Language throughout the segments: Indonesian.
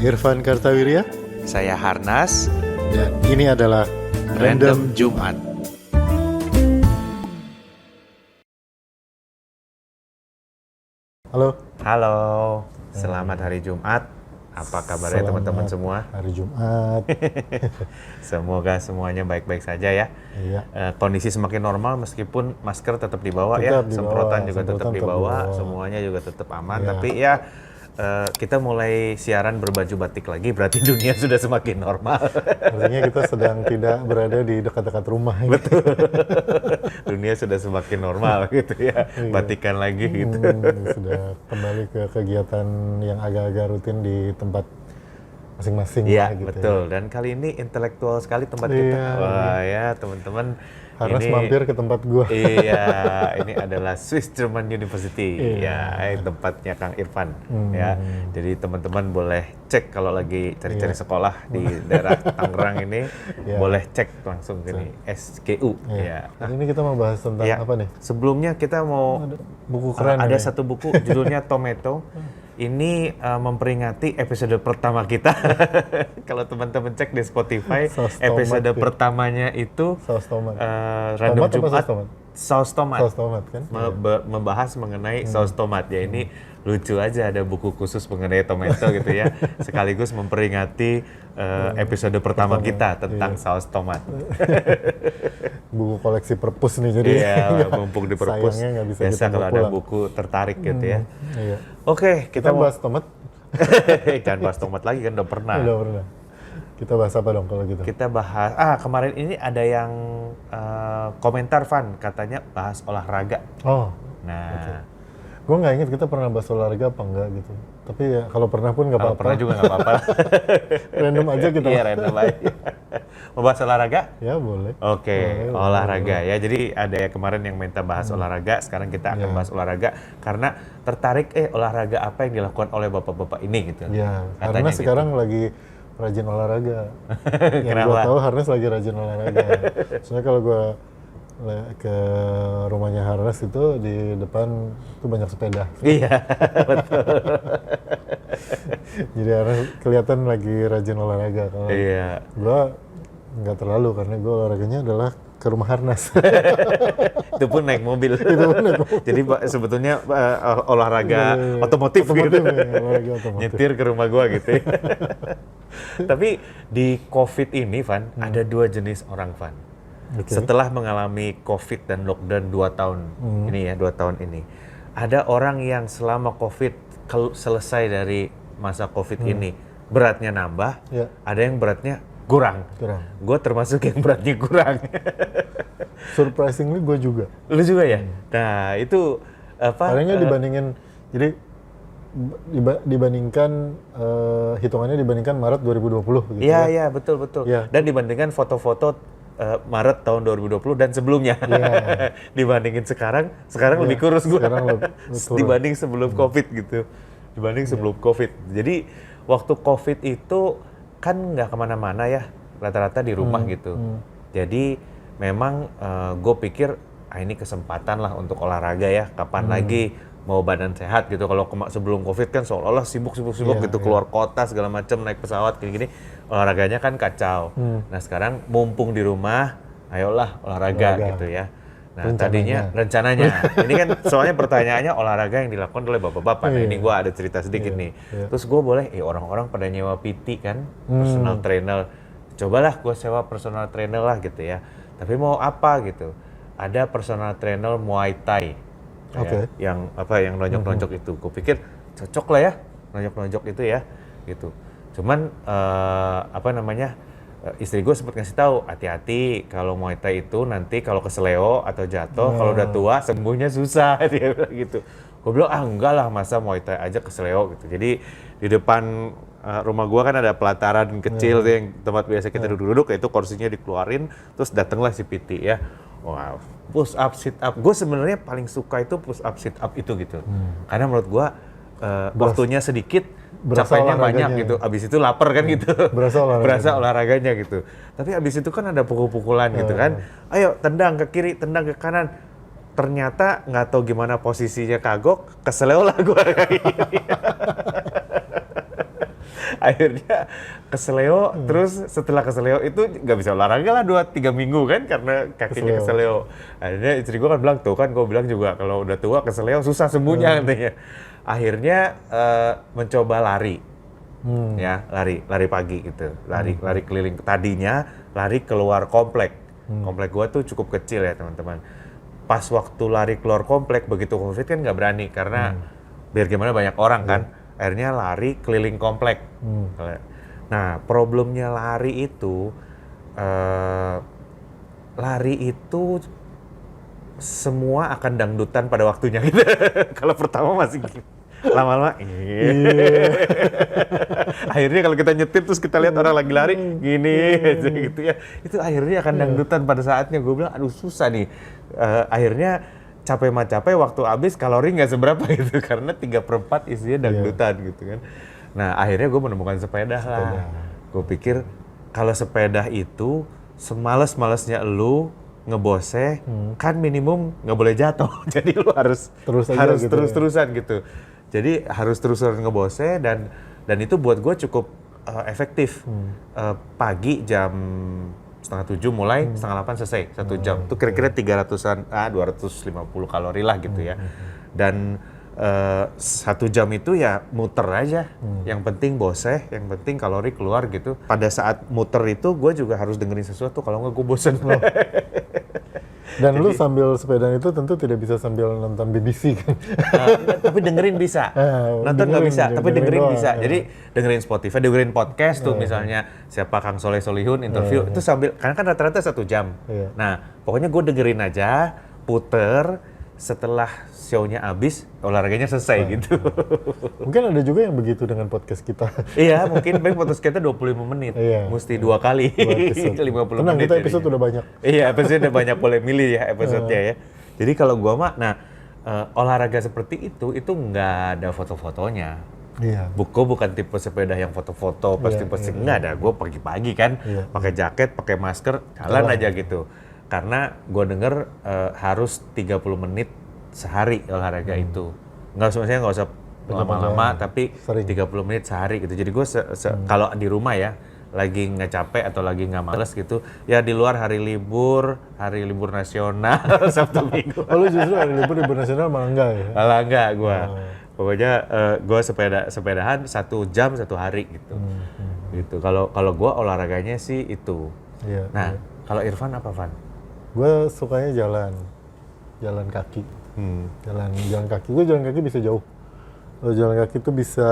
Irfan Kartawirya. Saya Harnas. Dan ini adalah Random Jumat. Halo. Halo, selamat hari Jumat. Apa kabarnya teman-teman semua? Hari Jumat. Semoga semuanya baik-baik saja ya. Iya. Kondisi semakin normal meskipun masker tetap dibawa Tetap ya, dibawa, semprotan juga semprotan tetap tetap dibawa, dibawa. semuanya juga tetap aman. Iya. Tapi ya kita mulai siaran berbaju batik lagi, berarti dunia sudah semakin normal. Artinya kita sedang tidak berada di dekat-dekat rumah. Betul. Dunia sudah semakin normal gitu ya, Iya. batikan lagi gitu. Sudah kembali ke kegiatan yang agak-agak rutin di tempat masing-masing. Iya, gitu betul. Dan kali ini intelektual sekali tempat Iya, kita. Wah ya teman-teman. Harus ini mampir ke tempat gua. Iya, ini adalah Swiss German University. Iya. Ya, tempatnya Kang Irfan. Ya, jadi teman-teman boleh cek kalau lagi cari-cari Iya. sekolah di daerah Tangerang ini, Iya. boleh cek langsung ke ini SGU. Iya. Ya. Hari ini kita mau bahas tentang Ya, apa nih? sebelumnya kita mau Buku keren ada ini. satu buku judulnya Tomato. Ini memperingati episode pertama kita. Kalau teman-teman cek di Spotify, Saus tomat, episode ya. pertamanya itu Saus tomat. Random Tomat apa Jumat, saus tomat? saus tomat. Saus tomat kan? Membahas mengenai saus tomat. Ya ini lucu aja ada buku khusus mengenai tomato gitu ya. Sekaligus memperingati episode pertama kita tentang saus tomat. Buku koleksi perpus nih jadi. Iya, mumpung di perpus. Sayangnya nggak bisa Biasa kita kalau bawa ada pulang. buku tertarik gitu ya. Iya. Oke, Kita kita mau bahas tomat. jangan bahas tomat lagi kan udah pernah. Udah pernah. Kita bahas apa dong kalau gitu? Kita bahas kemarin ini ada yang komentar Van katanya bahas olahraga. Oh, Nah, gue nggak inget kita pernah bahas olahraga apa enggak gitu. Tapi ya kalau pernah pun nggak kalau apa-apa. pernah juga nggak apa-apa. Random aja kita. Iya, random aja. Mau bahas olahraga? Ya boleh. Oke, Boleh, olahraga ya. Jadi ada yang kemarin yang minta bahas olahraga, sekarang kita akan Iya. bahas olahraga karena tertarik olahraga apa yang dilakukan oleh bapak-bapak ini gitu. Ya, Katanya karena gitu. sekarang lagi rajin olahraga. Yang gue Kenapa? tahu Harnes lagi rajin olahraga. Soalnya kalau gue ke rumahnya Harnes itu di depan tuh banyak sepeda. Iya, Jadi Harnes kelihatan lagi rajin olahraga. Kalau iya. gue nggak terlalu karena gue olahraganya adalah ke rumah Harnes. Itu pun naik mobil. Jadi sebetulnya olahraga Iya. otomotif gitu. ya, olahraga otomotif. Nyetir ke rumah gua gitu. Tapi di COVID ini, Van, ada dua jenis orang, Van. Oke. Setelah mengalami COVID dan lockdown 2 tahun ini ya, 2 tahun ini. Ada orang yang selama COVID selesai dari masa COVID ini beratnya nambah, Ya. ada yang beratnya kurang. Gue termasuk yang beratnya kurang. Surprisingly gue juga. Lu juga ya? Nah, itu apa? Palingnya dibandingin, jadi dibandingkan hitungannya dibandingkan Maret 2020 gitu Iya, ya. iya, betul, betul. Iya. Dan dibandingkan foto-foto Maret tahun 2020 dan sebelumnya. Iya. Dibandingin sekarang lebih kurus gue. Sekarang lebih kurus. Dibanding sebelum COVID gitu. Dibanding sebelum COVID. Jadi, waktu COVID itu kan nggak kemana-mana ya. Rata-rata di rumah gitu. Jadi, memang gue pikir, ini kesempatan lah untuk olahraga ya. Kapan lagi mau badan sehat gitu. Kalau sebelum COVID kan seolah-olah sibuk-sibuk Iya, gitu. Keluar kota segala macam, naik pesawat gini-gini. Olahraganya kan kacau. Nah sekarang mumpung di rumah, ayolah olahraga gitu ya. Nah rencananya. Ini kan soalnya pertanyaannya olahraga yang dilakukan oleh bapak-bapak. Nah ini gue ada cerita sedikit nih. Terus gue boleh, orang-orang pada nyewa PT kan, personal trainer. Cobalah gue sewa personal trainer lah gitu ya. Tapi mau apa gitu? Ada personal trainer Muay Thai. Oke. Ya, yang nonjok-nonjok itu. Gue pikir cocok lah ya, nonjok-nonjok itu ya, gitu. Cuman istri gue sempat ngasih tahu hati-hati kalau Muay Thai itu nanti kalau keseleo atau jatuh kalau udah tua sembuhnya susah dia bilang gitu. Gue bilang enggak lah masa Muay Thai aja keseleo gitu. Jadi di depan rumah gue kan ada pelataran kecil tuh yang tempat biasa kita duduk-duduk, itu kursinya dikeluarin terus datanglah si PT ya. Wow, push up, sit up. Gue sebenarnya paling suka itu push up, sit up itu gitu. Karena menurut gue waktunya sedikit, capeknya banyak gitu. Abis itu lapar kan gitu. Berasa olahraganya gitu. Tapi abis itu kan ada pukul-pukulan gitu kan. Ayo tendang ke kiri, tendang ke kanan. Ternyata nggak tahu gimana posisinya kagok, keseleo lah gue kayak gini. Akhirnya keseleo, terus setelah keseleo itu nggak bisa olahraga lah 2-3 minggu kan karena kakinya keseleo. Akhirnya istri gue kan bilang, tuh kan gue bilang juga kalau udah tua keseleo susah sembuhnya katanya. Akhirnya mencoba lari. Ya, lari pagi gitu. Lari keliling. Tadinya lari keluar komplek. Komplek gua tuh cukup kecil ya, teman-teman. Pas waktu lari keluar komplek begitu Covid kan nggak berani karena biar gimana banyak orang kan. Akhirnya lari keliling komplek. Nah, problemnya lari itu semua akan dangdutan pada waktunya gitu. Kalau pertama masih gitu. Lama-lama akhirnya kalau kita nyetir terus kita lihat orang lagi lari gini aja gitu ya, itu akhirnya akan dangdutan pada saatnya. Gue bilang aduh susah nih. Akhirnya capek mah capek, waktu habis kalori nggak seberapa gitu karena 3/4 isinya dangdutan gitu kan. Nah akhirnya gue menemukan sepeda lah. Gue pikir kalau sepeda itu semales-malesnya lu ngebose kan minimum nggak boleh jatuh. Jadi lu harus gitu terus-terusan gitu. Jadi harus terus-terusan ngebose dan itu buat gue cukup efektif. Pagi jam 6:30 mulai 6:30 selesai 1 jam. Itu kira-kira 250 kalori lah gitu ya. Dan 1 jam itu ya muter aja. Yang penting bose, yang penting kalori keluar gitu. Pada saat muter itu gue juga harus dengerin sesuatu, kalau nggak gue bosen. Dan lu sambil sepedaan itu tentu tidak bisa sambil nonton BBC kan? Tapi dengerin bisa. Nonton nggak bisa, tapi dengerin bisa. Jadi dengerin Spotify, dengerin podcast tuh misalnya siapa Kang Soleh Solihun interview itu sambil, karena kan rata-rata 1 jam. Nah pokoknya gue dengerin aja, puter, setelah show-nya habis olahraganya selesai gitu. Mungkin ada juga yang begitu dengan podcast kita. Iya mungkin, baik podcast kita 25 menit, mesti 2 kali 50 Tenang, menit. kita episode udah banyak. Iya episode udah banyak, boleh milih ya episode-nya ya. Jadi kalau gua mah, olahraga seperti itu nggak ada foto-fotonya. Iya. Bukan tipe sepeda yang foto-foto, posting-posting, nggak ada. Gue pagi-pagi kan, pakai jaket, pakai masker, jalan aja gitu. Karena gue denger harus 30 menit sehari olahraga itu. Maksudnya nggak usah lama-lama, tapi sering. 30 menit sehari gitu. Jadi gue kalau di rumah ya, lagi nggak capek atau lagi nggak males gitu, ya di luar hari libur nasional, Sabtu Minggu. Oh lu justru hari libur nasional malah enggak ya? Malah enggak gue. Pokoknya gue sepedahan 1 jam 1 hari gitu. Gitu. Kalau gue olahraganya sih itu. Nah, kalau Irfan apa, Van? Gue sukanya jalan kaki. Jalan kaki. Gue jalan kaki bisa jauh. Kalau jalan kaki itu bisa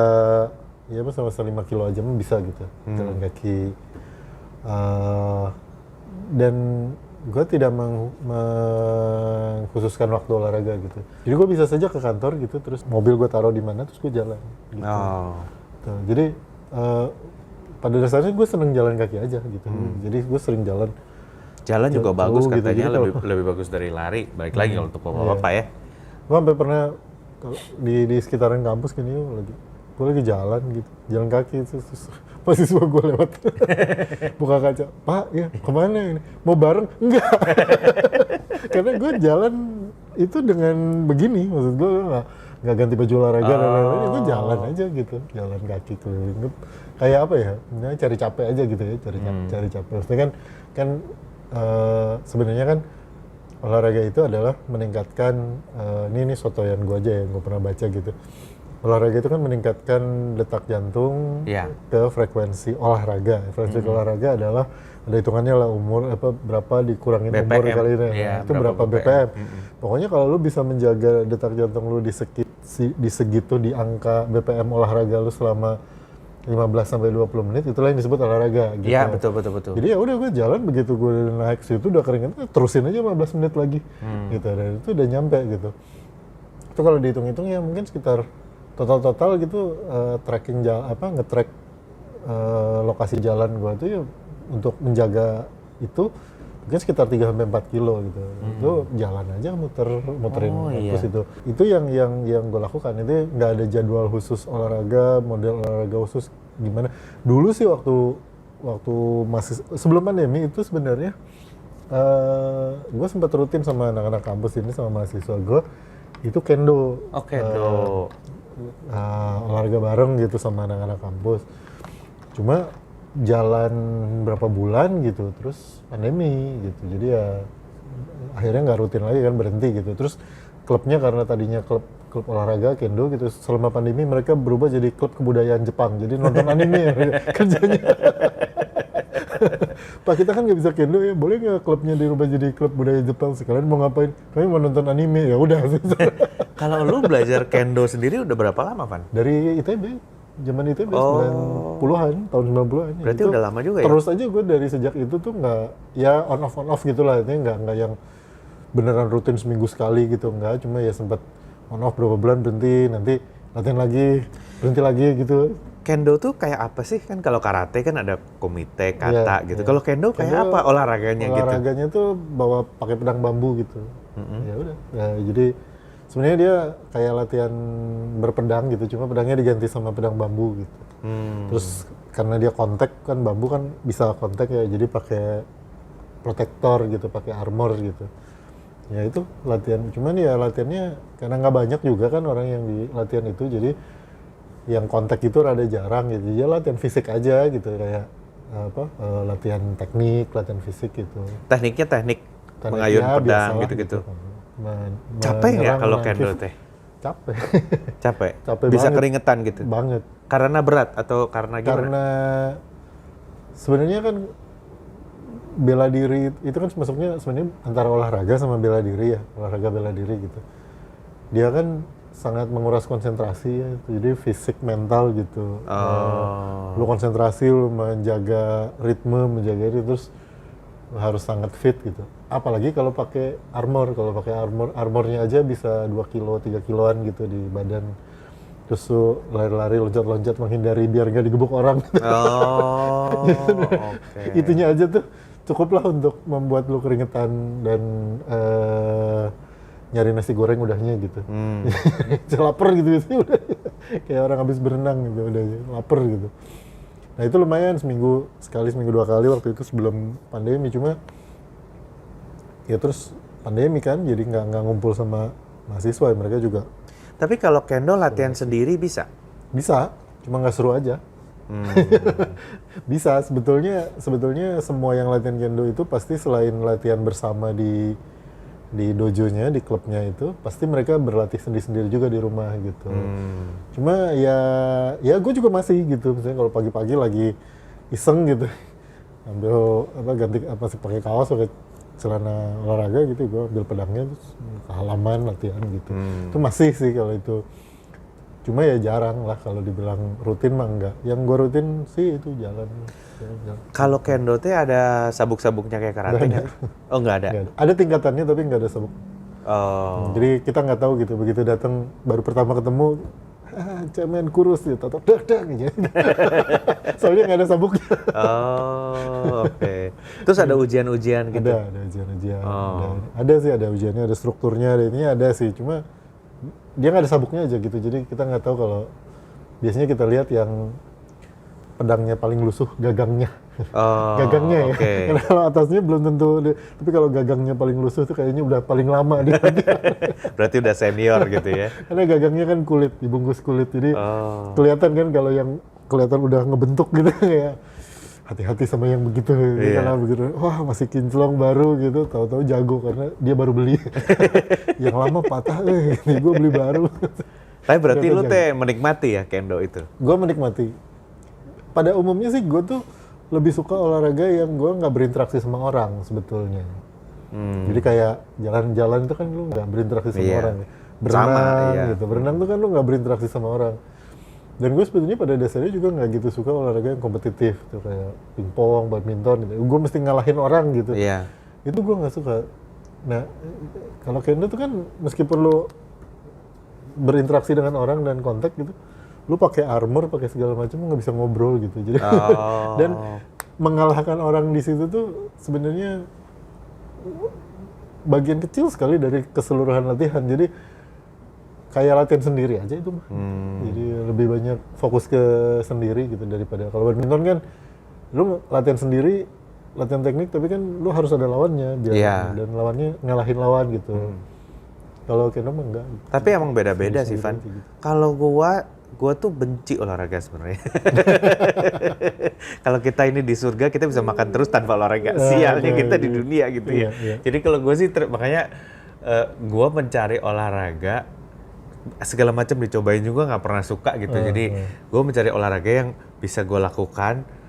ya masa 5 kilo aja bisa gitu. Jalan kaki. Dan gue tidak mengkhususkan waktu olahraga gitu. Jadi gue bisa saja ke kantor gitu, terus mobil gue taruh di mana, terus gue jalan. Gitu. Tuh, jadi pada dasarnya gue seneng jalan kaki aja gitu. Jadi gue sering jalan. Jalan juga bagus gitu. katanya, Jadi lebih bagus dari lari. Balik lagi kalau untuk bapak-bapak ya. Gue sampai pernah di sekitaran kampus gini, gue lagi jalan gitu, jalan kaki terus mahasiswa gue lewat, buka kaca, Pak ya kemana ini? Mau bareng? Enggak, karena gue jalan itu dengan begini, maksud gue nggak ganti baju olahraga dan lain-lain, gue jalan aja gitu, jalan kaki keliling, kayak apa ya? Cari capek aja gitu ya, cari capek. Maksudnya kan sebenarnya kan olahraga itu adalah meningkatkan ini sotoyan gue aja yang gue pernah baca gitu. Olahraga itu kan meningkatkan detak jantung ke frekuensi olahraga. Frekuensi olahraga adalah ada hitungannya lah, umur berapa dikurangin BPM, umur kali ini. Itu berapa BPM. Pokoknya kalau lu bisa menjaga detak jantung lu di segitu di angka BPM olahraga lu selama 15-20 menit, itulah yang disebut olahraga gitu. Iya, betul. Jadi ya udah gue jalan, begitu gue naik situ udah keringetan, terusin aja 15 menit lagi. Gitu, dan itu udah nyampe gitu. Itu kalau dihitung-hitung ya mungkin sekitar total gitu tracking nge-track lokasi jalan gue tuh ya untuk menjaga itu mungkin sekitar 3-4 kilo gitu. Itu jalan aja muterin kampus itu. Itu yang gue lakukan. Itu nggak ada jadwal khusus olahraga, model olahraga khusus gimana. Dulu sih waktu masih sebelum pandemi itu sebenarnya gue sempat rutin sama anak-anak kampus ini, sama mahasiswa gue itu kendo. Kendo. Olahraga bareng gitu sama anak-anak kampus. Cuma jalan berapa bulan gitu, terus pandemi gitu. Jadi ya akhirnya nggak rutin lagi kan, berhenti gitu. Terus klubnya karena tadinya klub olahraga kendo gitu, selama pandemi mereka berubah jadi klub kebudayaan Jepang. Jadi nonton anime ya kerjanya. Pak, kita kan nggak bisa kendo ya, boleh nggak klubnya dirubah jadi klub budaya Jepang? Sekalian mau ngapain? Kami mau nonton anime. Ya udah. Kalau lu belajar kendo sendiri udah berapa lama, Van? Dari ITB, zaman ITB 90-an, tahun 90-an. Berarti udah lama juga ya? Terus aja gue dari sejak itu tuh nggak, ya on off gitu lah. Intinya nggak yang beneran rutin seminggu sekali gitu, nggak. Cuma ya sempat on off berapa bulan, berhenti, nanti latihan lagi, berhenti lagi gitu. Kendo tuh kayak apa sih? Kan kalau karate kan ada komite, kata gitu. Kalau kendo kayak apa olahraganya gitu? Olahraganya tuh bawa pakai pedang bambu gitu. Ya udah. Ya, jadi sebenarnya dia kayak latihan berpedang gitu, cuma pedangnya diganti sama pedang bambu gitu. Terus karena dia kontak kan, bambu kan bisa kontak ya, jadi pakai protektor gitu, pakai armor gitu. Ya itu latihan, cuman ya latihannya karena nggak banyak juga kan orang yang di latihan itu, jadi yang kontak itu rada jarang gitu. Ya latihan fisik aja gitu, kayak latihan teknik, latihan fisik gitu. Tekniknya teknik mengayun pedang gitu-gitu. Capek nggak kalau kendo teh? Capek. Capek? Capek bisa banget. keringetan gitu? Banget. Karena berat atau karena gimana? Karena sebenarnya kan bela diri itu kan masuknya sebenarnya antara olahraga sama bela diri ya, olahraga bela diri gitu. Dia kan sangat menguras konsentrasi ya, jadi fisik mental gitu. Lu konsentrasi, lu menjaga ritme, menjaga itu, terus harus sangat fit gitu. Apalagi kalau pakai armor, armornya aja bisa 2 kilo, 3 kiloan gitu di badan. Terus lu lari-lari, loncat-loncat menghindari biar nggak digebuk orang. Oke. Itunya aja tuh cukuplah untuk membuat lu keringetan dan nyari nasi goreng udahnya gitu. Lapar gitu udah. Kayak orang habis berenang gitu, udah lapar gitu. Nah itu lumayan, seminggu sekali, seminggu 2 kali waktu itu sebelum pandemi. Cuma ya terus pandemi kan, jadi nggak ngumpul sama mahasiswa, mereka juga. Tapi kalau kendo latihan sendiri bisa? Bisa, cuma nggak seru aja. Bisa, sebetulnya semua yang latihan kendo itu pasti selain latihan bersama di dojonya, di klubnya itu, pasti mereka berlatih sendiri-sendiri juga di rumah gitu. Cuma ya gue juga masih gitu, misalnya kalau pagi-pagi lagi iseng gitu, ambil ganti sih, pakai kaos, pakai celana olahraga gitu, gue ambil pedangnya terus ke halaman latihan gitu. Itu masih sih kalau itu. Cuma ya jarang lah, kalau dibilang rutin mah enggak. Yang gue rutin sih itu jalan. Kalau kendo teh ada sabuk-sabuknya kayak karate nggak? Oh nggak ada? Nggak ada. Ada tingkatannya tapi nggak ada sabuk. Jadi kita nggak tahu gitu, begitu datang baru pertama ketemu, cemen kurus gitu, tato dak gitu. Soalnya nggak ada sabuknya. Oke. Terus ada ujian-ujian gitu? Ada ujian-ujian. Ada sih, ada ujiannya, ada strukturnya, ada ininya, ada sih. Cuma dia nggak ada sabuknya aja gitu, jadi kita nggak tahu. Kalau biasanya kita lihat yang pedangnya paling lusuh gagangnya. Gagangnya ya. Karena kalau atasnya belum tentu, tapi kalau gagangnya paling lusuh tuh kayaknya udah paling lama dia. Berarti udah senior gitu ya. Karena gagangnya kan kulit, dibungkus kulit, jadi kelihatan kan kalau yang kelihatan udah ngebentuk gitu ya. Hati-hati sama yang begitu, karena begitu, wah masih kinclong baru gitu, tahu-tahu jago karena dia baru beli. Yang lama patah, gue beli baru. Tapi berarti lu teh menikmati ya kendo itu? Gue menikmati. Pada umumnya sih gue tuh lebih suka olahraga yang gue nggak berinteraksi sama orang sebetulnya. Jadi kayak jalan-jalan itu kan lu nggak berinteraksi sama orang. Berenang gitu, berenang tuh kan lu nggak berinteraksi sama orang. Dan gue sebetulnya pada dasarnya juga nggak gitu suka olahraga yang kompetitif tuh, kayak pingpong, badminton gitu. Gue mesti ngalahin orang gitu. Itu gue nggak suka. Nah kalau kendo tuh kan meskipun lu berinteraksi dengan orang dan kontak gitu, lu pakai armor, pakai segala macam, nggak bisa ngobrol gitu. Jadi dan mengalahkan orang di situ tuh sebenarnya bagian kecil sekali dari keseluruhan latihan. Jadi kayak latihan sendiri aja itu mah. Jadi lebih banyak fokus ke sendiri gitu, daripada kalau badminton kan lu latihan sendiri, latihan teknik, tapi kan lu harus ada lawannya biar dan lawannya ngalahin lawan gitu. Kalau kendo mah enggak. Tapi emang beda-beda sih, Van. Kalau gua gue tuh benci olahraga sebenarnya. Kalau kita ini di surga, kita bisa makan terus tanpa olahraga. Sialnya kita di dunia gitu ya. Iya. Jadi kalau gue sih, makanya gue mencari olahraga, segala macam dicobain juga nggak pernah suka gitu. Jadi gue mencari olahraga yang bisa gue lakukan,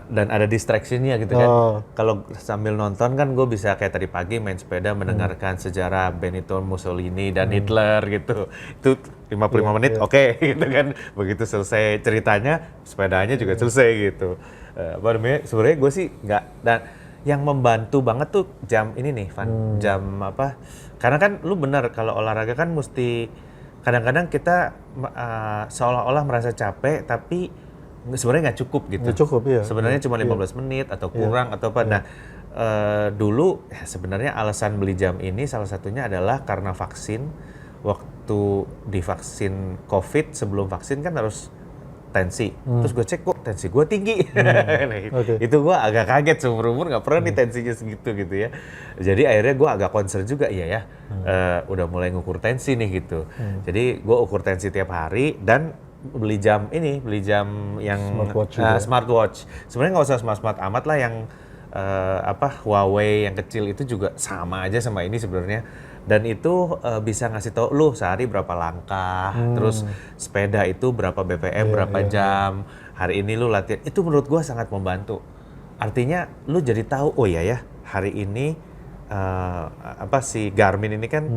dan ada distraction-nya gitu kan. Kalau sambil nonton kan gue bisa kayak tadi pagi main sepeda mendengarkan sejarah Benito Mussolini dan Hitler gitu. Itu 55 menit oke, gitu kan. Begitu selesai ceritanya, sepedanya juga selesai gitu. Sebenarnya gue sih nggak, dan yang membantu banget tuh jam ini nih Van, jam apa? Karena kan lu benar kalau olahraga kan mesti, kadang-kadang kita seolah-olah merasa capek tapi sebenarnya nggak cukup gitu. Nggak cukup, iya. Sebenarnya cuma 15 menit atau kurang atau apa. Nah, dulu sebenarnya alasan beli jam ini salah satunya adalah karena vaksin. Waktu divaksin COVID, sebelum vaksin kan harus tensi. Terus gue cek kok tensi gue tinggi. Itu gue agak kaget, seumur-umur nggak pernah nih tensinya segitu gitu ya. Jadi akhirnya gue agak concern juga, udah mulai ngukur tensi nih gitu. Jadi gue ukur tensi tiap hari dan beli jam yang smartwatch. Sebenarnya nggak usah smart amat lah, yang Huawei yang kecil itu juga sama aja sama ini sebenarnya. Dan itu bisa ngasih tau lu sehari berapa langkah, terus sepeda itu berapa BPM, berapa jam, hari ini lu latihan. Itu menurut gua sangat membantu. Artinya lu jadi tahu, oh iya ya, hari ini si Garmin ini kan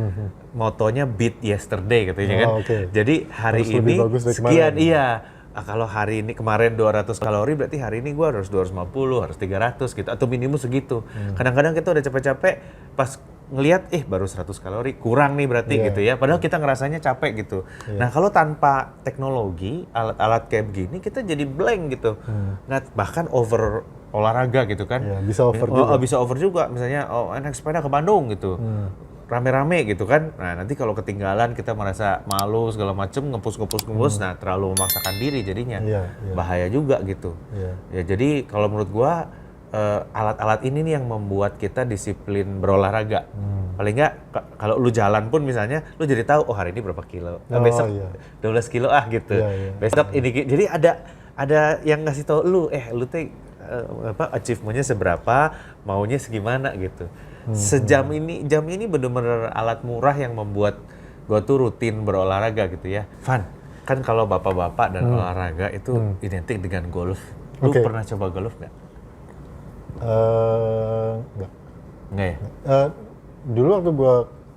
motonya beat yesterday katanya kan. Jadi hari harus ini sekian, kemarin. Kalau hari ini kemarin 200 kalori, berarti hari ini gua harus 250, harus 300 gitu, atau minimum segitu. Kadang-kadang kita udah capek-capek, pas ngelihat baru 100 kalori, kurang nih berarti gitu ya. Padahal kita ngerasanya capek gitu. Nah, kalau tanpa teknologi, alat-alat kayak begini, kita jadi blank gitu. Bahkan over olahraga gitu kan. Bisa over juga. Bisa over juga. Misalnya, naik sepeda ke Bandung gitu. Rame-rame gitu kan. Nah, nanti kalau ketinggalan kita merasa malu segala macem, ngepus. Nah, terlalu memaksakan diri jadinya. Bahaya juga gitu. Ya, jadi kalau menurut gua alat-alat ini nih yang membuat kita disiplin berolahraga. Paling nggak kalau lu jalan pun misalnya, lu jadi tahu hari ini berapa kilo. Besok 12 kilo gitu. Besok ini, jadi ada yang ngasih tahu lu teh achievement-nya seberapa, maunya segimana gitu. Jam ini bener-bener alat murah yang membuat gua tuh rutin berolahraga gitu ya. Van, kan kalau bapak-bapak dan olahraga itu identik dengan golf. Lu pernah coba golf nggak? Enggak ya? Dulu waktu gua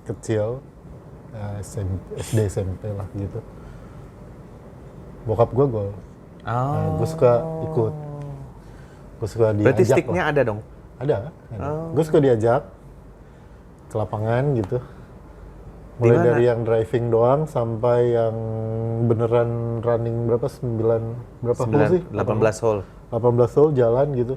kecil, SD SMP lah gitu, bokap gua golf. Gue suka ikut. Gue suka diajak. Berarti sticknya ada dong? Ada. Gue suka diajak ke lapangan gitu. Mulai dari yang driving doang sampai yang beneran running berapa? 9 hole sih? 18 hole. 18 hole jalan gitu.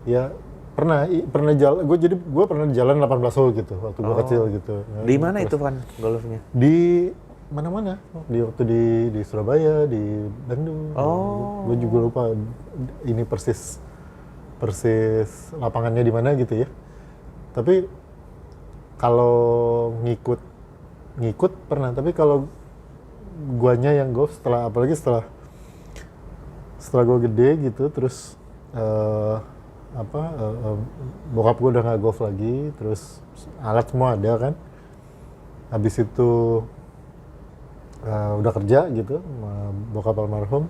Ya pernah jalan. Gue pernah jalan 18 hole gitu waktu gue kecil gitu. Di mana itu kan golfnya? Di mana-mana. Waktu di Surabaya, di Bandung. Gue juga lupa ini persis lapangannya di mana gitu ya. Tapi kalau ngikut pernah, tapi kalau guanya yang golf apalagi setelah gue gede gitu, terus bokap gue udah nggak golf lagi, terus alat semua ada kan. Habis itu udah kerja gitu, bokap almarhum.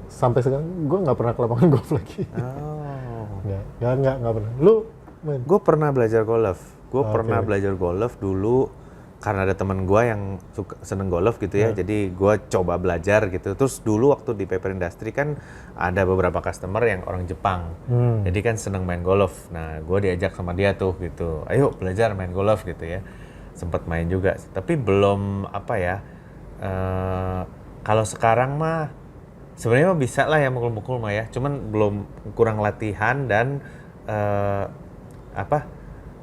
Sampai sekarang gue nggak pernah ke lapangan golf lagi. Nggak pernah. Lu main? Gue pernah belajar golf. Belajar golf dulu karena ada teman gue yang seneng golf gitu ya. Jadi gue coba belajar gitu. Terus dulu waktu di Paper Industry kan ada beberapa customer yang orang Jepang. Jadi kan seneng main golf. Nah, gue diajak sama dia tuh gitu. Ayo belajar main golf gitu ya. Sempet main juga. Tapi belum kalau sekarang mah sebenarnya mah bisa lah ya mukul-mukul mah ya. Cuman kurang latihan dan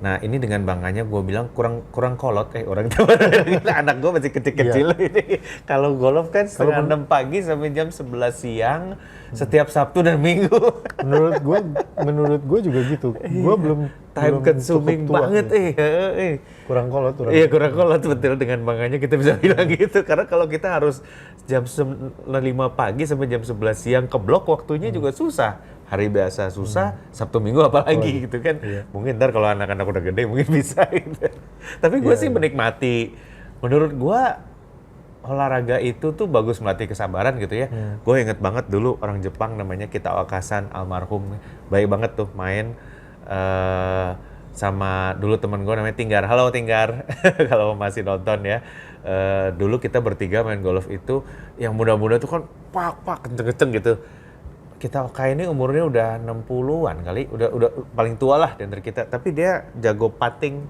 Nah ini dengan bangganya gue bilang kurang kolot orang tua. Anak gue masih kecil-kecil ini. Kalau golf kan setengah 6 pagi sampai jam 11 siang setiap Sabtu dan Minggu. menurut gue juga gitu. Gue belum Time consuming cukup tua banget gitu. Kurang kolot. Iya kurang kolot betul, dengan bangganya kita bisa bilang gitu. Karena kalau kita harus jam 5 pagi sampai jam 11 siang ke blok waktunya juga susah. Hari biasa susah, Sabtu Minggu apalagi gitu kan. Iya. Mungkin ntar kalau anak-anak udah gede mungkin bisa gitu. Tapi gue sih menikmati. Menurut gue olahraga itu tuh bagus melatih kesabaran gitu ya. Gue inget banget dulu orang Jepang namanya Kita Wakasan, almarhum. Baik banget tuh main sama dulu temen gue namanya Tinggar. Halo Tinggar, kalau masih nonton ya. Dulu kita bertiga main golf itu, yang muda-muda tuh kan pak kenceng-kenceng gitu. Kita Oka ini umurnya udah 60-an kali, udah paling tua lah di antara kita. Tapi dia jago putting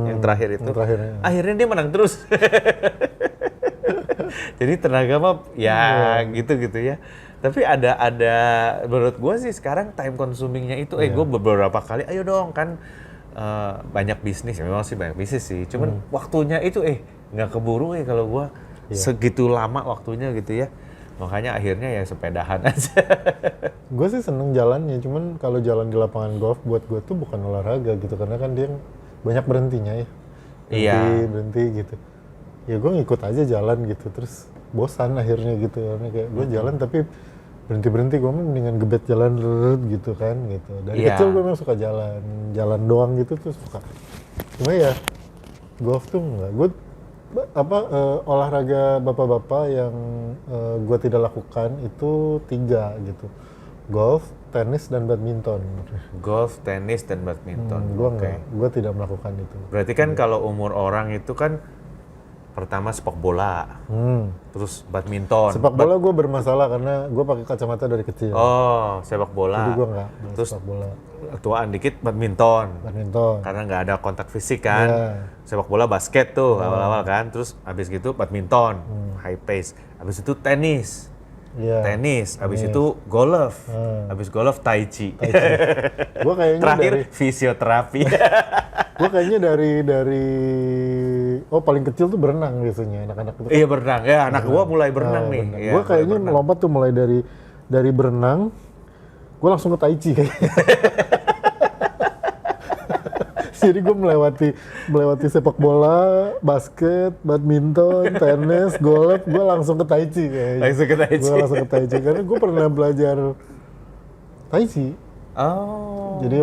yang terakhir itu. Akhirnya dia menang terus. Jadi tenaga mah ya gitu-gitu ya. Tapi ada menurut gue sih sekarang time consumingnya itu, gue beberapa kali, ayo dong kan banyak bisnis, memang sih banyak bisnis sih. Cuman waktunya itu nggak keburu kalau gue segitu lama waktunya gitu ya. Makanya akhirnya ya sepedahan aja. Gue sih seneng jalannya, cuman kalau jalan di lapangan golf buat gue tuh bukan olahraga gitu, karena kan dia banyak berhentinya ya. Berhenti gitu. Ya gue ngikut aja jalan gitu, terus bosan akhirnya gitu. Karena kayak gue jalan tapi berhenti, gue mendingan gebet jalan gitu kan gitu. Dari kecil gue memang suka jalan doang gitu tuh suka. Cuma ya golf tuh enggak. Gue olahraga bapak-bapak yang gue tidak lakukan itu 3 gitu. Golf, tenis, dan badminton. Golf, tenis, dan badminton. Gue tidak melakukan itu. Berarti kan kalau umur orang itu kan pertama sepak bola, terus badminton. Sepak bola gue bermasalah karena gue pakai kacamata dari kecil. Oh, sepak bola. Jadi gue nggak terus sepak bola. Tuaan dikit badminton. Karena nggak ada kontak fisik kan. Sepak bola basket tuh awal-awal kan. Terus abis gitu badminton, high pace. Abis itu tenis. Tenis, abis itu golf, abis golf tai chi. Gue kayaknya terakhir fisioterapi. Gue kayaknya dari paling kecil tuh berenang biasanya anak-anak itu. Iya berenang, ya anak gue mulai berenang nih. Gue kayaknya melompat tuh mulai dari berenang, gue langsung ke tai chi kayaknya. Jadi gue melewati sepak bola, basket, badminton, tenis, golf, gue langsung ke tai chi kayaknya. Gue langsung ke tai chi karena gue pernah belajar tai chi. Oh. Jadi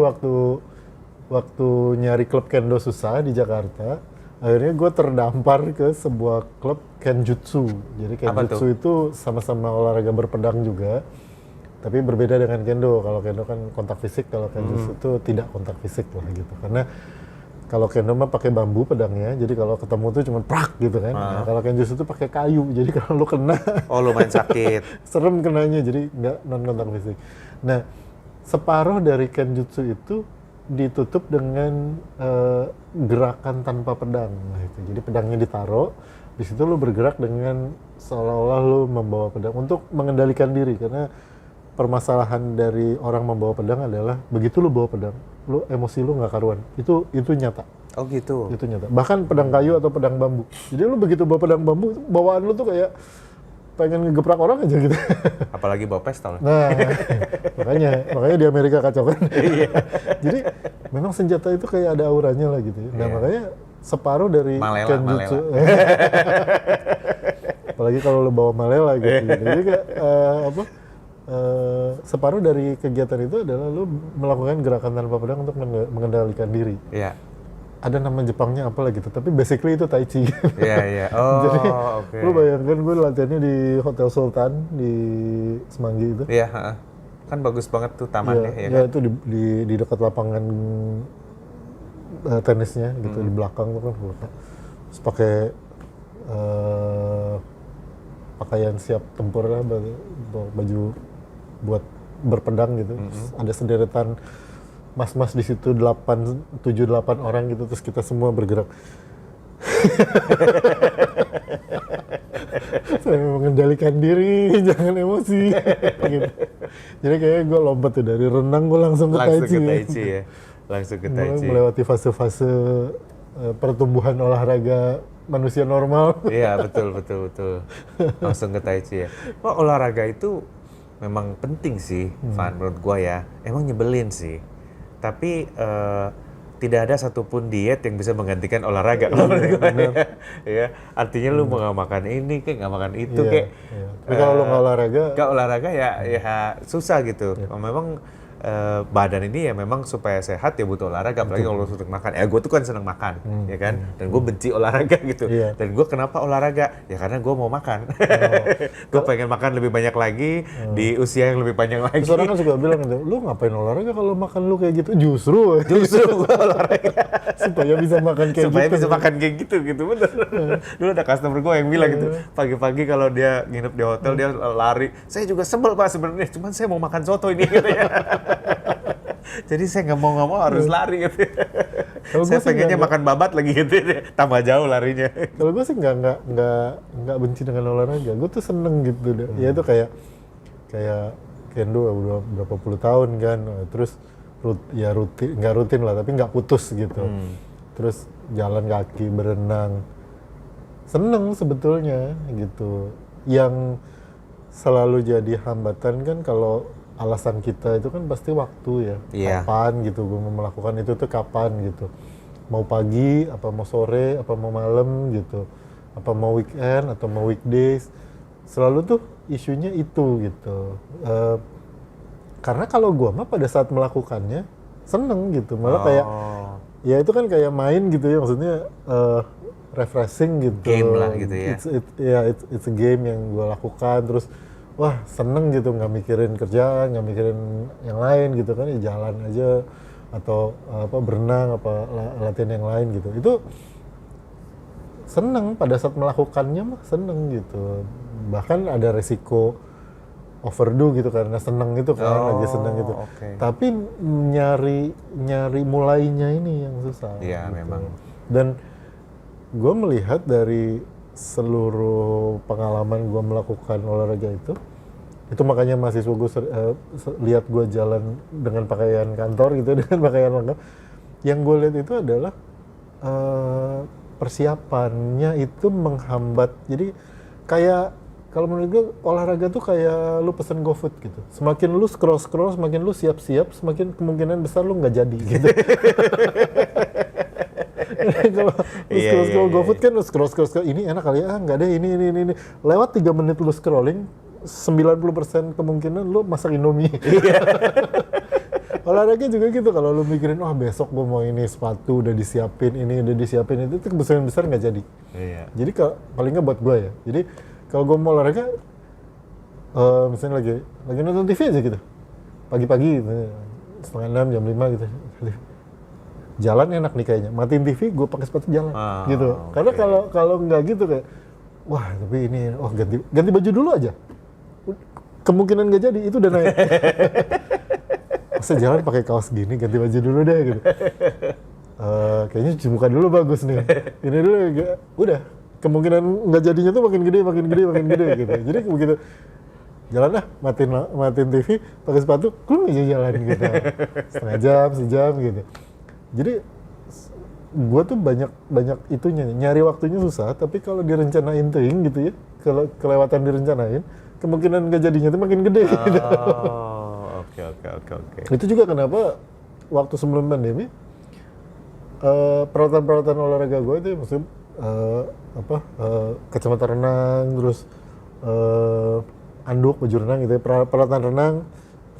waktu nyari klub kendo susah di Jakarta, akhirnya gue terdampar ke sebuah klub kenjutsu. Jadi kenjutsu itu sama-sama olahraga berpedang juga. Tapi berbeda dengan kendo. Kalau kendo kan kontak fisik, kalau kenjutsu itu tidak kontak fisik lah gitu. Karena kalau kendo mah pakai bambu pedangnya, jadi kalau ketemu tuh cuma prak gitu kan. Nah, kalau kenjutsu itu pakai kayu, jadi kalau lu kena, lumayan sakit. Serem kenanya, jadi nggak non kontak fisik. Nah, separuh dari kenjutsu itu ditutup dengan gerakan tanpa pedang. Nah, itu. Jadi pedangnya ditaruh, di situ lu bergerak dengan seolah-olah lu membawa pedang untuk mengendalikan diri, karena permasalahan dari orang membawa pedang adalah begitu lu bawa pedang, lu emosi lu nggak karuan. Itu nyata. Oh gitu. Itu nyata. Bahkan pedang kayu atau pedang bambu. Jadi lu begitu bawa pedang bambu, bawaan lu tuh kayak pengen ngegeprak orang aja gitu. Apalagi bawa pistol. Nah, makanya di Amerika kacau kan. Jadi memang senjata itu kayak ada auranya lah gitu. Nah makanya separuh dari kenjutsu. Apalagi kalau lu bawa malela gitu. Jadi kayak separuh dari kegiatan itu adalah lu melakukan gerakan tanpa pedang untuk mengendalikan diri. Iya. Ada nama Jepangnya apa lah gitu, tapi basically itu tai chi. Iya. Oh, jadi okay. Lu bayangkan gue latihannya di Hotel Sultan di Semanggi itu. Iya, kan bagus banget tuh tamannya. Iya, itu di dekat lapangan tenisnya gitu, di belakang tuh kan. Terus pakai pakaian siap tempur lah, baju buat berpedang gitu. Terus ada sederetan mas-mas di situ 7-8 orang gitu, terus kita semua bergerak. Saya mengendalikan diri, jangan emosi. Gitu. Jadi kayaknya gue lompat tuh dari renang gue langsung ke tai chi. Ya. Langsung ke Tai Chi. melewati fase-fase pertumbuhan olahraga manusia normal. Iya, betul. Langsung ke Tai Chi ya. Wah, olahraga itu memang penting sih, Van, menurut gua ya. Emang nyebelin sih. Tapi tidak ada satupun diet yang bisa menggantikan olahraga. Kalau menurut gua ya. Artinya lu mau nggak makan ini, kayak nggak makan itu, Iya, kayak. iya. Tapi kalau lu nggak olahraga, Nggak olahraga ya susah gitu. Memang badan ini ya memang supaya sehat ya butuh olahraga, apalagi kalau untuk makan. Gue tuh kan seneng makan, ya kan? Dan gue benci olahraga gitu. Iya. Dan gue kenapa olahraga? Ya karena gue mau makan. Gue pengen makan lebih banyak lagi di usia yang lebih panjang lagi. terus orang kan suka bilang gitu, lu ngapain olahraga kalau makan lu kayak gitu? Justru Gue olahraga supaya bisa makan kayak supaya gitu. bisa makan kayak gitu bener. Dulu ada customer gue yang bilang gitu, pagi-pagi kalau dia nginep di hotel dia lari. Saya juga sebel Pak sebenarnya, cuman saya mau makan soto ini katanya. Jadi saya nggak mau harus lari gitu. Kalau Saya gua sih pengennya nggak- makan babat lagi gitu, tambah jauh larinya. Kalau gue sih nggak benci dengan olahraga. Gue tuh seneng gitu deh. Ya itu kayak kendo udah berapa puluh tahun kan. Terus rutin nggak rutin lah, tapi nggak putus gitu. Terus jalan kaki, berenang, seneng sebetulnya gitu. Yang selalu jadi hambatan kan kalau alasan kita itu kan pasti waktu ya. Iya. Kapan gitu gue mau melakukan itu tuh kapan gitu. Mau pagi, apa mau sore, apa mau malam gitu. Apa mau weekend atau mau weekdays. Selalu tuh isunya itu gitu. Karena kalau gue mah pada saat melakukannya seneng gitu. Malah kayak ya itu kan kayak main gitu ya, maksudnya refreshing gitu. Game lah gitu ya. It's a game yang gue lakukan, terus wah seneng gitu, nggak mikirin kerjaan, nggak mikirin yang lain gitu kan, ya jalan aja atau berenang apa latihan yang lain gitu. Itu seneng pada saat melakukannya mah seneng gitu. Bahkan ada resiko overdo gitu karena seneng gitu kan, lagi seneng gitu. Oke. Tapi nyari mulainya ini yang susah. Iya, gitu. memang. Dan gue melihat dari seluruh pengalaman gue melakukan olahraga itu makanya mahasiswa gue lihat gue jalan dengan pakaian kantor gitu, dengan pakaian lengkap. Yang gue lihat itu adalah persiapannya itu menghambat. Jadi kayak kalau menurut gue olahraga tuh kayak lu pesen GoFood gitu. Semakin lu scroll, semakin lu siap-siap, semakin kemungkinan besar lu nggak jadi gitu. Kalau lu scroll GoFood kan lu scroll ini enak kali ya, nggak ada ini. Lewat 3 menit lu scrolling, 90% kemungkinan lu masak Indomie. Olahraga juga gitu, kalau lu mikirin wah besok gua mau ini sepatu udah disiapin, ini udah disiapin, itu kemungkinan besar nggak jadi. Iya. Jadi paling nggak buat gua ya. Jadi kalau gua mau olahraga, misalnya lagi nonton TV aja gitu, pagi-pagi gitu, 5:30 jam 5 gitu. Jalan enak nih kayaknya, matiin TV, gue pakai sepatu jalan gitu. Karena kalau nggak gitu kayak, wah tapi ini, ganti baju dulu aja. Kemungkinan nggak jadi, itu udah naik. Masa jalan pakai kaos gini, ganti baju dulu deh gitu. Kayaknya cuci muka dulu bagus nih. Ini dulu, udah. Kemungkinan nggak jadinya tuh makin gede gitu. Jadi begitu jalan matiin TV, pakai sepatu, aja jalan gitu. Setengah jam, sejam gitu. Jadi gue tuh banyak itunya, nyari waktunya susah, tapi kalau direncanain ting gitu ya, kalau kelewatan direncanain, kemungkinan nggak jadinya tuh makin gede. Gitu. Oke. Itu juga kenapa waktu sebelum pandemi peralatan olahraga gue itu maksudnya kacamata renang, terus anduk, baju renang gitu ya, peralatan renang,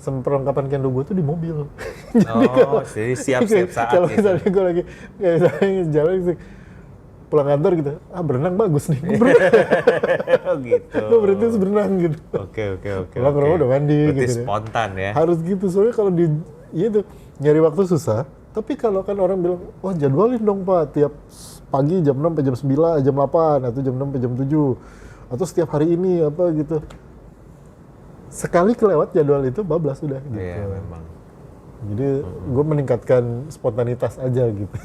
perlengkapan kendo gue tuh di mobil. Jadi siap saat kalau gitu. misalnya gue lagi kayak misalnya jalan gitu, pulang kantor gitu, berenang bagus nih, gue berenang. Gitu. Gue berhenti terus berenang gitu. Oke. Pulang ke rumah udah mandi. Berarti gitu. spontan ya. Harus gitu, soalnya kalau itu nyari waktu susah. Tapi kalau kan orang bilang, wah jadwalin dong Pak, tiap pagi jam 6 sampai jam 9, jam 8, atau jam 6 sampai jam 7, atau setiap hari ini apa gitu. Sekali kelewat jadwal itu bablas udah gitu. Iya memang. Jadi gue meningkatkan spontanitas aja gitu.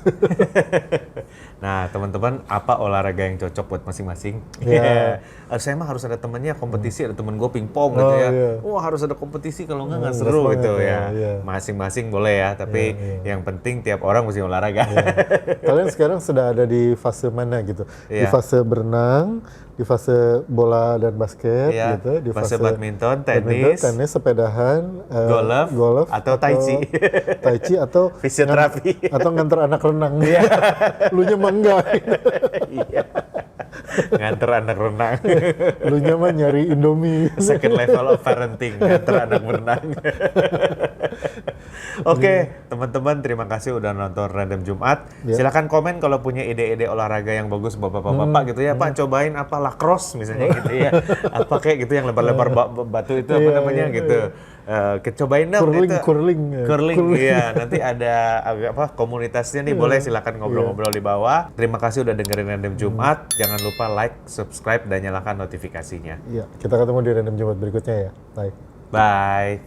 Nah, teman-teman, apa olahraga yang cocok buat masing-masing? Iya. Saya mah harus ada temennya kompetisi, ada temen gue pingpong gitu Oh, ya. iya. Wah, harus ada kompetisi, kalau nggak Gas seru banget gitu ya, ya. iya. Masing-masing boleh ya, tapi Iya. yang penting tiap orang mesti olahraga. Kalian sekarang sudah ada di fase mana gitu? Di Iya. fase berenang, di fase bola dan basket Iya, gitu, di fase badminton, tenis, sepedahan, golf, atau tai chi. tai chi atau Fisioterapi. atau nganter anak renang. Lu nya mah enggak. Iya. Nganter anak renang. Lu nya mah nyari Indomie. Second level of parenting, nganter anak berenang. Oke, teman-teman, terima kasih udah nonton Random Jumat. Ya. Silakan komen kalau punya ide-ide olahraga yang bagus buat bapak-bapak gitu ya. Pak, cobain apa lacrosse misalnya gitu ya. Apa kayak gitu yang lebar-lebar batu itu apa Iya, namanya iya, gitu. Cobain dong Curling, itu. curling. Curling, iya. Nanti ada komunitasnya nih, boleh silakan ngobrol-ngobrol di bawah. Terima kasih udah dengerin Random Jumat. Jangan lupa like, subscribe, dan nyalakan notifikasinya. Iya, kita ketemu di Random Jumat berikutnya ya. Bye. Bye.